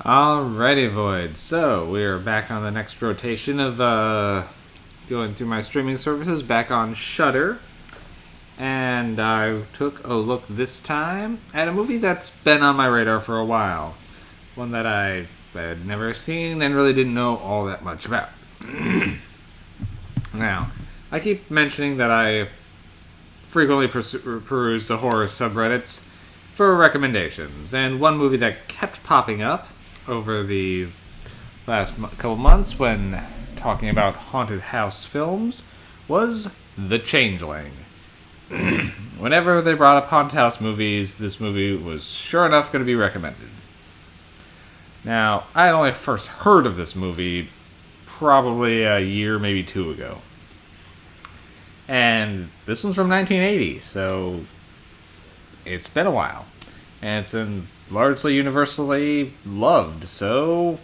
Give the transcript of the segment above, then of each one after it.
Alrighty, Void. So, we are back on the next rotation of going through my streaming services back on Shudder. And I took a look this time at a movie that's been on my radar for a while. One that I had never seen and really didn't know all that much about. Now, I keep mentioning that I frequently peruse the horror subreddits for recommendations. And one movie that kept popping up over the last couple months when talking about haunted house films was The Changeling. Whenever they brought up haunted house movies, this movie was sure enough going to be recommended. Now, I had only first heard of this movie probably a year, maybe two ago. And this one's from 1980, so it's been a while. And it's been largely universally loved, so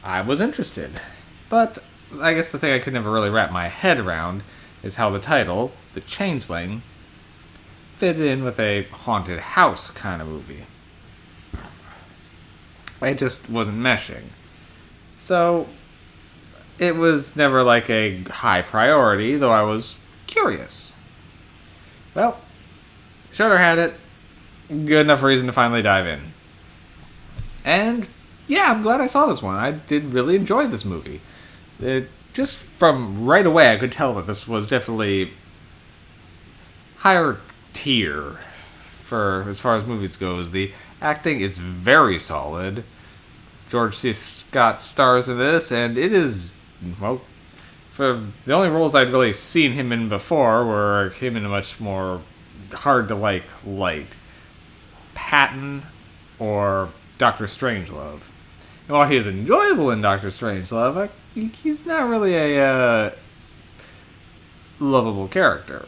I was interested. But I guess the thing I could never really wrap my head around is how the title, The Changeling, fit in with a haunted house kind of movie. It just wasn't meshing. So it was never like a high priority, though I was curious. Well, Shudder had it. Good enough reason to finally dive in. And yeah, I'm glad I saw this one. I did really enjoy this movie. Just from right away, I could tell that this was definitely higher tier for as far as movies goes. The acting is very solid. George C. Scott stars in this, and it is, well, for the only roles I'd really seen him in before were him in a much more hard-to-like light. Patton or Dr. Strangelove. And while he is enjoyable in Dr. Strangelove, he's not really a lovable character.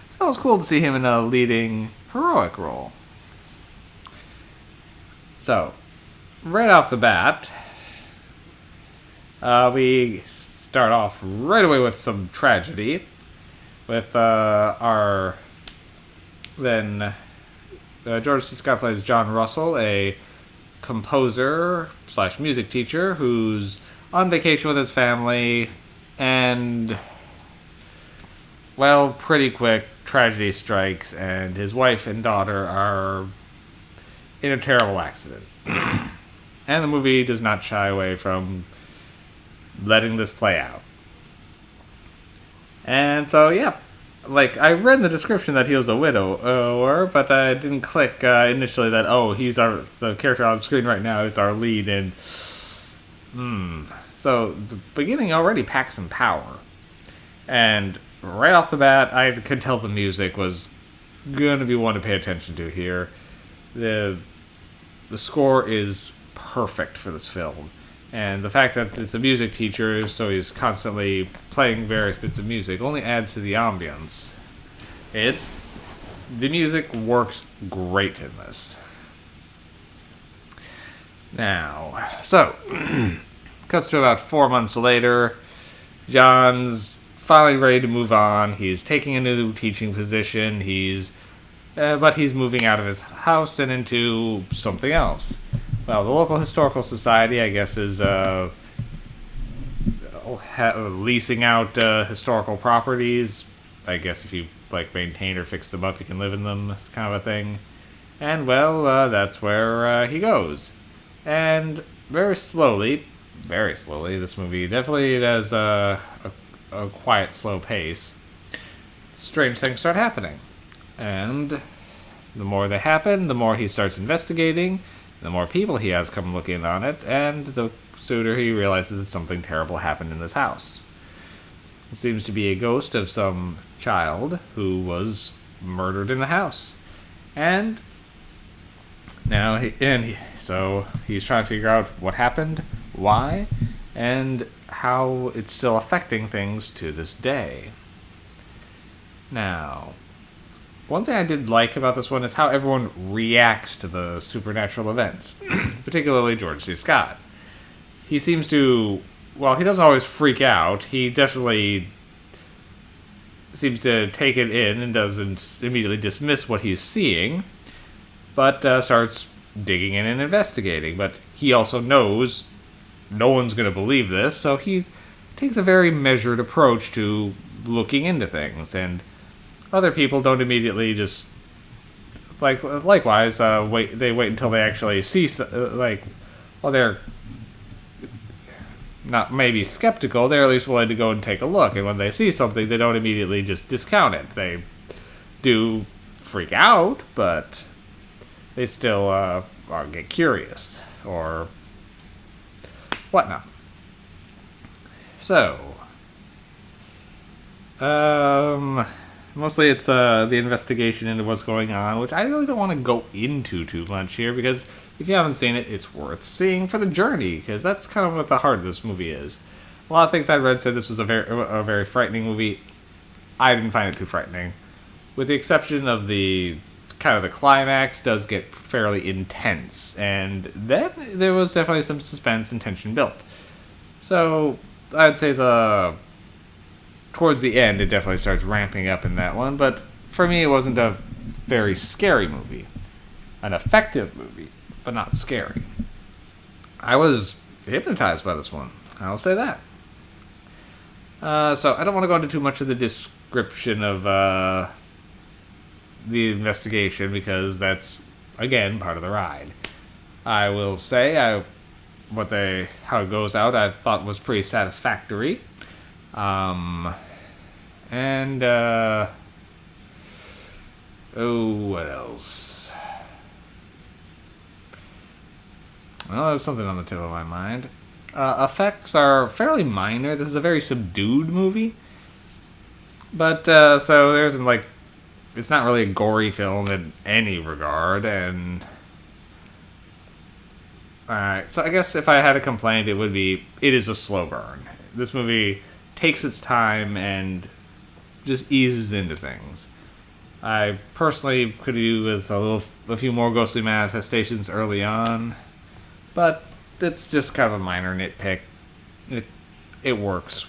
So it was cool to see him in a leading heroic role. So, right off the bat, we start off right away with some tragedy with our then George C. Scott plays John Russell, a composer slash music teacher who's on vacation with his family, and well, pretty quick tragedy strikes, and his wife and daughter are in a terrible accident. And the movie does not shy away from letting this play out. And so, yeah, like, I read in the description that he was a widower, but I didn't click initially that, he's the character on the screen right now is our lead, and so the beginning already packs some power. And right off the bat, I could tell the music was going to be one to pay attention to here. The score is perfect for this film. And the fact that it's a music teacher, so he's constantly playing various bits of music, only adds to the ambience. The music works great in this. Now, so, cuts to about 4 months later. John's finally ready to move on. He's taking a new teaching position. But he's moving out of his house and into something else. Well, the local historical society, I guess, is leasing out historical properties. I guess if you maintain or fix them up, you can live in them, kind of a thing. And well, that's where he goes. And very slowly, this movie definitely has a quiet, slow pace. Strange things start happening, and the more they happen, the more he starts investigating. The more people he has come looking on it, and the sooner he realizes that something terrible happened in this house. It seems to be a ghost of some child who was murdered in the house. And now so he's trying to figure out what happened, why, and how it's still affecting things to this day. Now, one thing I did like about this one is how everyone reacts to the supernatural events, particularly George C. Scott. He seems to, while he doesn't always freak out, he definitely seems to take it in and doesn't immediately dismiss what he's seeing. but starts digging in and investigating. But he also knows no one's going to believe this, so he takes a very measured approach to looking into things, and other people don't immediately just likewise they wait until they actually see well, they're not maybe skeptical, they're at least willing to go and take a look, and when they see something they don't immediately just discount it. They do freak out, but they still get curious or whatnot. So mostly it's the investigation into what's going on, which I really don't want to go into too much here, because if you haven't seen it, it's worth seeing for the journey, because that's kind of what the heart of this movie is. A lot of things I've read said this was a very frightening movie. I didn't find it too frightening, with the exception of the climax does get fairly intense, and then there was definitely some suspense and tension built. So I'd say towards the end, it definitely starts ramping up in that one, but for me, it wasn't a very scary movie. An effective movie, but not scary. I was hypnotized by this one. I'll say that. So I don't want to go into too much of the description of the investigation, because that's, again, part of the ride. I will say how it goes out I thought was pretty satisfactory. What else? Well, there's something on the tip of my mind. Effects are fairly minor. This is a very subdued movie. But, so there isn't, it's not really a gory film in any regard, and alright, so I guess if I had a complaint, it would be, it is a slow burn. This movie takes its time and just eases into things. I personally could do with a few more ghostly manifestations early on, but it's just kind of a minor nitpick. It works.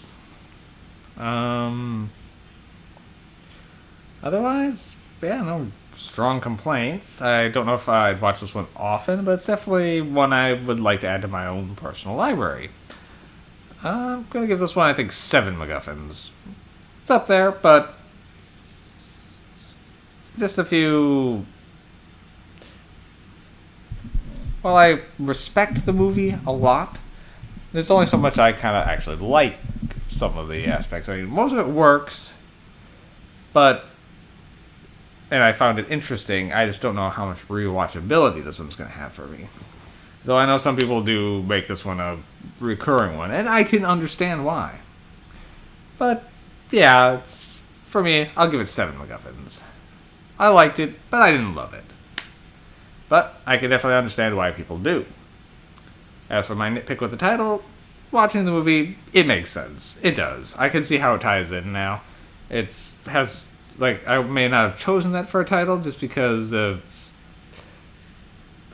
Otherwise, yeah, no strong complaints. I don't know if I'd watch this one often, but it's definitely one I would like to add to my own personal library. I'm going to give this one, I think, 7 MacGuffins. It's up there, but just a few. While I respect the movie a lot, there's only so much I kind of actually like some of the aspects. I mean, most of it works, and I found it interesting. I just don't know how much rewatchability this one's going to have for me. Though I know some people do make this one a recurring one, and I can understand why. But, yeah, for me, I'll give it 7 MacGuffins. I liked it, but I didn't love it. But I can definitely understand why people do. As for my nitpick with the title, watching the movie, it makes sense. It does. I can see how it ties in now. I may not have chosen that for a title just because it's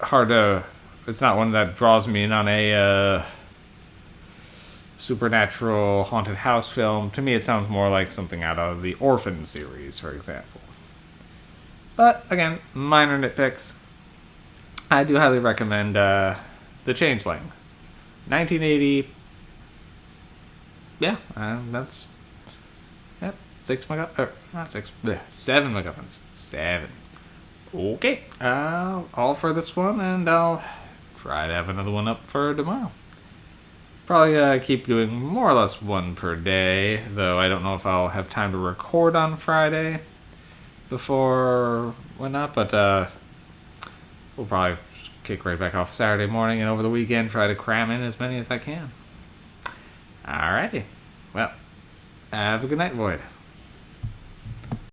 hard to. It's not one that draws me in on a supernatural haunted house film. To me, it sounds more like something out of the Orphan series, for example. But again, minor nitpicks. I do highly recommend The Changeling, 1980. Yeah, that's. 7 MacGuffins. 7. Okay. All for this one, and I'll try to have another one up for tomorrow. Probably keep doing more or less one per day, though I don't know if I'll have time to record on Friday before whatnot, but we'll probably kick right back off Saturday morning, and over the weekend try to cram in as many as I can. Alrighty. Well, have a good night, Void.